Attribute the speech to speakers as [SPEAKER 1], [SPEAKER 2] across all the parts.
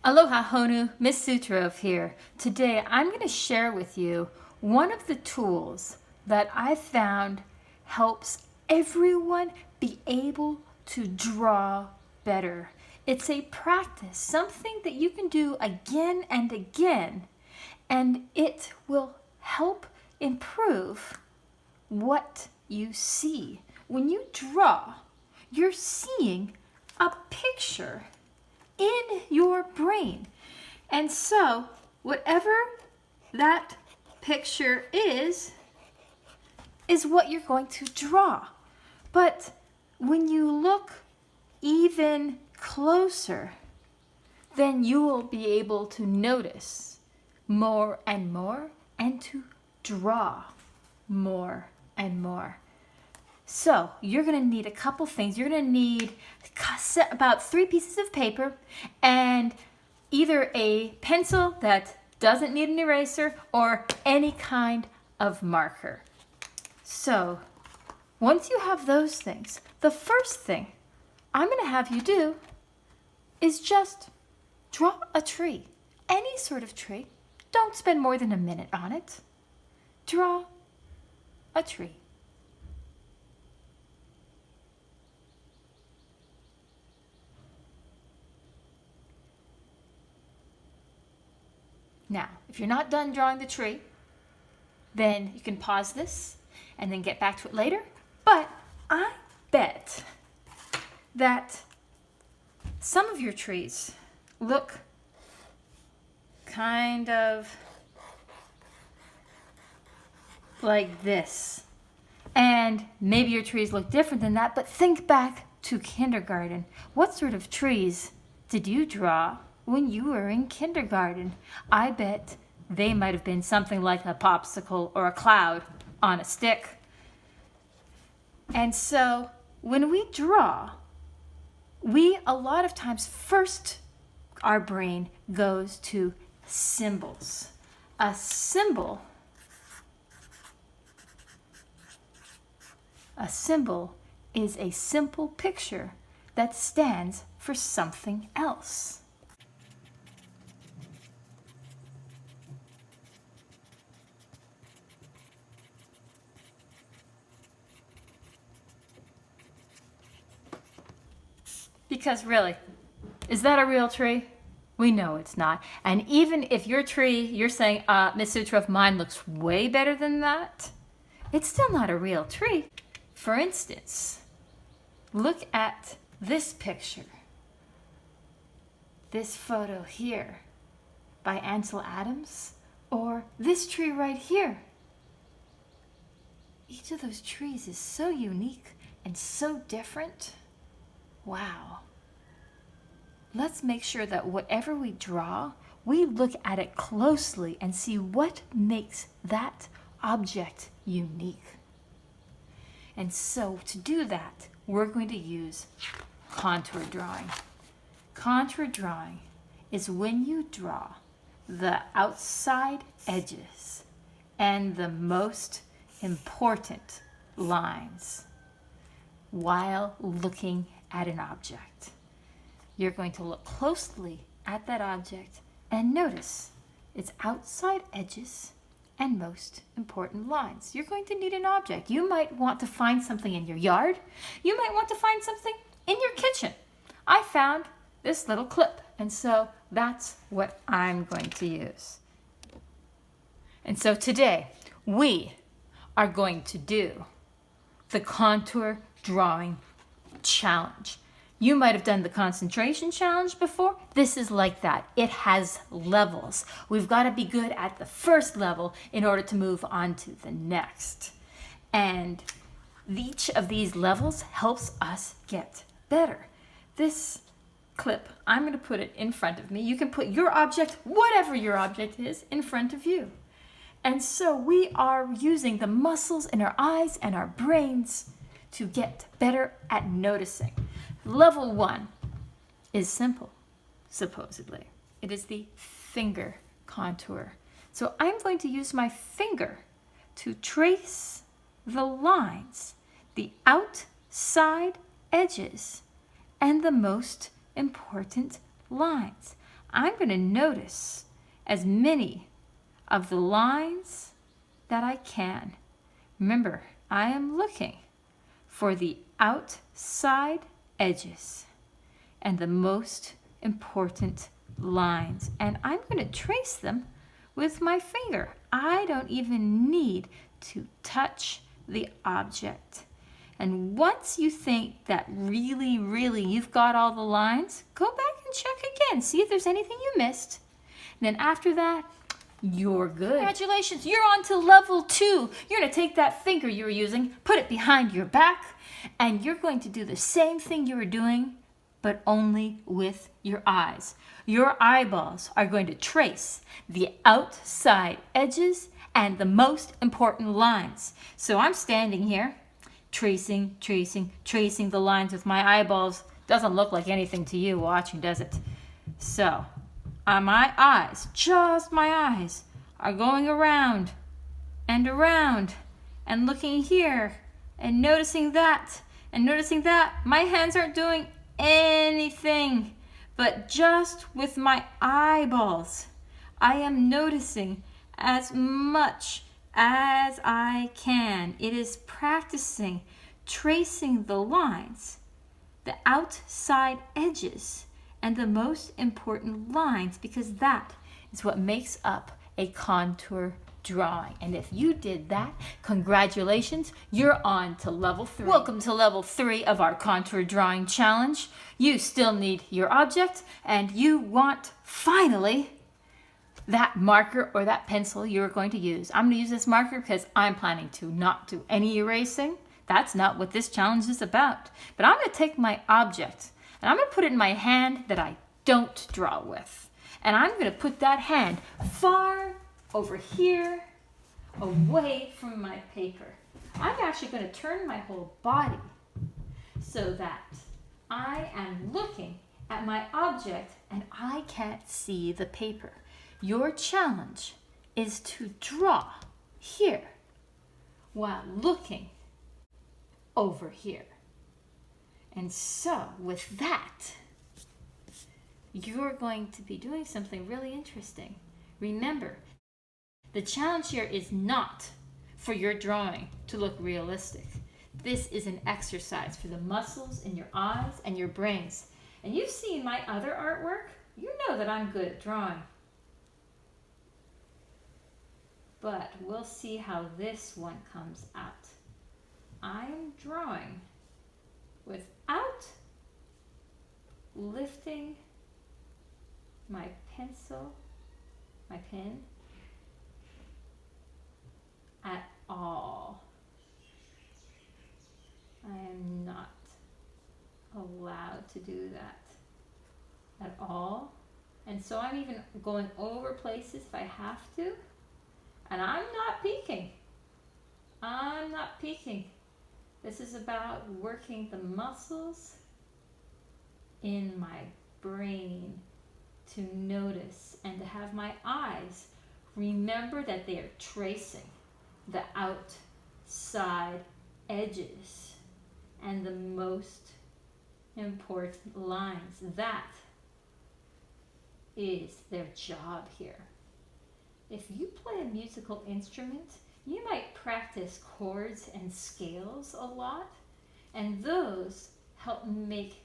[SPEAKER 1] Aloha Honu, Miss Sutrove here. Today I'm going to share with you one of the tools that I found helps everyone be able to draw better. It's a practice, something that you can do again and again, and it will help improve what you see. When you draw, you're seeing a picture in your brain. And so, whatever that picture is what you're going to draw. But when you look even closer, then you will be able to notice more and more and to draw more and more. So you're going to need a couple things. You're going to need about 3 pieces of paper and either a pencil that doesn't need an eraser or any kind of marker. So once you have those things, the first thing I'm going to have you do is just draw a tree. Any sort of tree. Don't spend more than a minute on it. Draw a tree. Now, if you're not done drawing the tree, then you can pause this and then get back to it later. But I bet that some of your trees look kind of like this. And maybe your trees look different than that, but think back to kindergarten. What sort of trees did you draw when you were in kindergarten? I bet they might have been something like a popsicle or a cloud on a stick. And so when we draw, we a lot of times first our brain goes to symbols. A symbol is a simple picture that stands for something else. Because really, is that a real tree? We know it's not. And even if your tree, you're saying, Miss Sutrove, mine looks way better than that, it's still not a real tree. For instance, look at this picture. This photo here by Ansel Adams, or this tree right here. Each of those trees is so unique and so different. Wow. Let's make sure that whatever we draw, we look at it closely and see what makes that object unique. And so to do that, we're going to use contour drawing. Contour drawing is when you draw the outside edges and the most important lines while looking at an object. You're going to look closely at that object and notice its outside edges and most important lines. You're going to need an object. You might want to find something in your yard. You might want to find something in your kitchen. I found this little clip, and so that's what I'm going to use. And so today, we are going to do the contour drawing challenge. You might have done the concentration challenge before. This is like that. It has levels. We've got to be good at the first level in order to move on to the next. And each of these levels helps us get better. This clip, I'm going to put it in front of me. You can put your object, whatever your object is, in front of you. And so we are using the muscles in our eyes and our brains to get better at noticing. Level 1 is simple, supposedly. It is the finger contour. So I'm going to use my finger to trace the lines, the outside edges, and the most important lines. I'm going to notice as many of the lines that I can. Remember, I am looking for the outside edges and the most important lines. And I'm going to trace them with my finger. I don't even need to touch the object. And once you think that really you've got all the lines, go back and check again. See if there's anything you missed. And then after that, you're good. Congratulations, you're on to level 2. You're going to take that finger you were using, put it behind your back, and you're going to do the same thing you were doing, but only with your eyes. Your eyeballs are going to trace the outside edges and the most important lines. So I'm standing here, tracing the lines with my eyeballs. Doesn't look like anything to you watching, does it? So, my eyes, just my eyes, are going around and looking here and noticing that and noticing that. My hands aren't doing anything, but just with my eyeballs, I am noticing as much as I can. It is practicing tracing the lines, the outside edges, and the most important lines, because that is what makes up a contour drawing. And if you did that, congratulations, you're on to level 3. Welcome to level 3 of our contour drawing challenge. You still need your object, and you want, finally, that marker or that pencil you're going to use. I'm going to use this marker because I'm planning to not do any erasing. That's not what this challenge is about. But I'm going to take my object and I'm going to put it in my hand that I don't draw with. And I'm going to put that hand far over here, away from my paper. I'm actually going to turn my whole body so that I am looking at my object and I can't see the paper. Your challenge is to draw here while looking over here. And so with that, you're going to be doing something really interesting. Remember, the challenge here is not for your drawing to look realistic. This is an exercise for the muscles in your eyes and your brains. And you've seen my other artwork. You know that I'm good at drawing. But we'll see how this one comes out. I'm drawing without lifting my pencil, my pen, at all. I am not allowed to do that at all. And so I'm even going over places if I have to. And I'm not peeking. I'm not peeking. This is about working the muscles in my brain to notice and to have my eyes remember that they are tracing the outside edges and the most important lines. That is their job here. If you play a musical instrument, you might practice chords and scales a lot, and those help make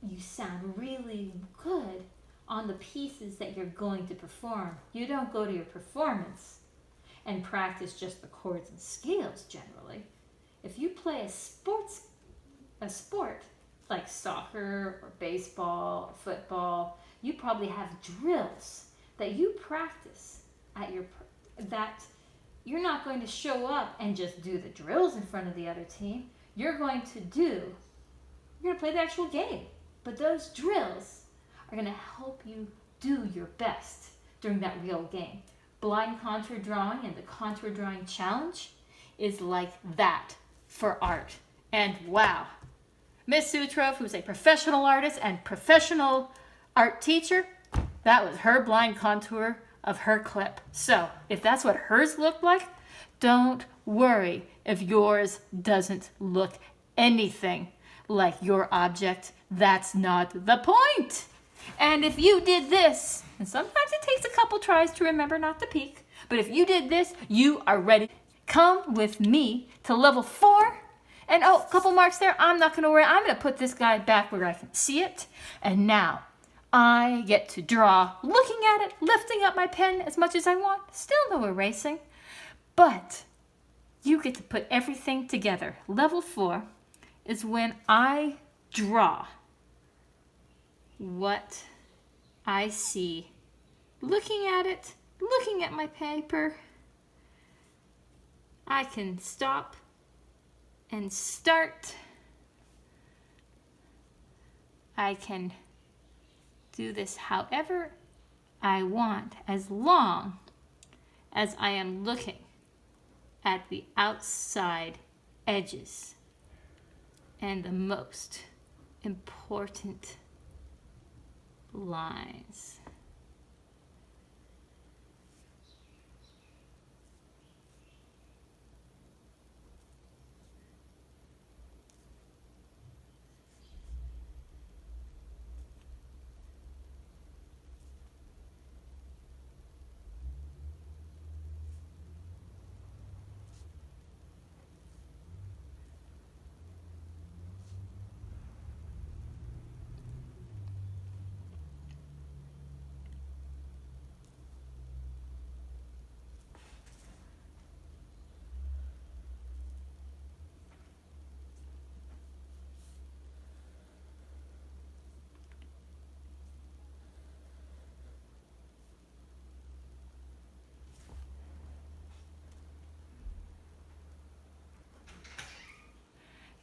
[SPEAKER 1] you sound really good on the pieces that you're going to perform. You don't go to your performance and practice just the chords and scales generally. If you play a sport like soccer or baseball or football, you probably have drills that you practice at that you're not going to show up and just do the drills in front of the other team. You're going to play the actual game. But those drills are going to help you do your best during that real game. Blind contour drawing and the contour drawing challenge is like that for art. And wow, Miss Sutrov, who's a professional artist and professional art teacher, that was her blind contour of her clip. So if that's what hers looked like, don't worry if yours doesn't look anything like your object. That's not the point. And if you did this, and sometimes it takes a couple tries to remember not to peek, but if you did this, you are ready. Come with me to level 4. And oh, a couple marks there. I'm not going to worry. I'm going to put this guy back where I can see it. And now I get to draw, looking at it, lifting up my pen as much as I want. Still no erasing. But you get to put everything together. Level 4 is when I draw what I see. Looking at it, looking at my paper, I can stop and start. I can do this however I want, as long as I am looking at the outside edges and the most important lines.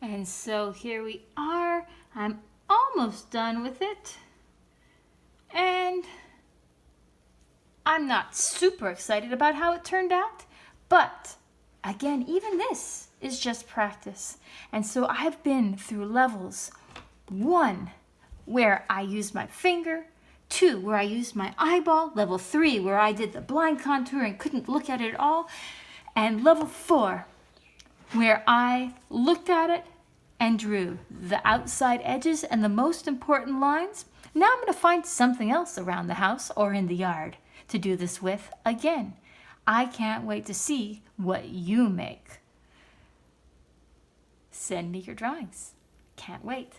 [SPEAKER 1] And so here we are. I'm almost done with it. And I'm not super excited about how it turned out. But again, even this is just practice. And so I've been through levels 1, where I used my finger, 2, where I used my eyeball, level 3, where I did the blind contour and couldn't look at it at all, and level 4, where I looked at it and drew the outside edges and the most important lines. Now I'm going to find something else around the house or in the yard to do this with again. I can't wait to see what you make. Send me your drawings. Can't wait.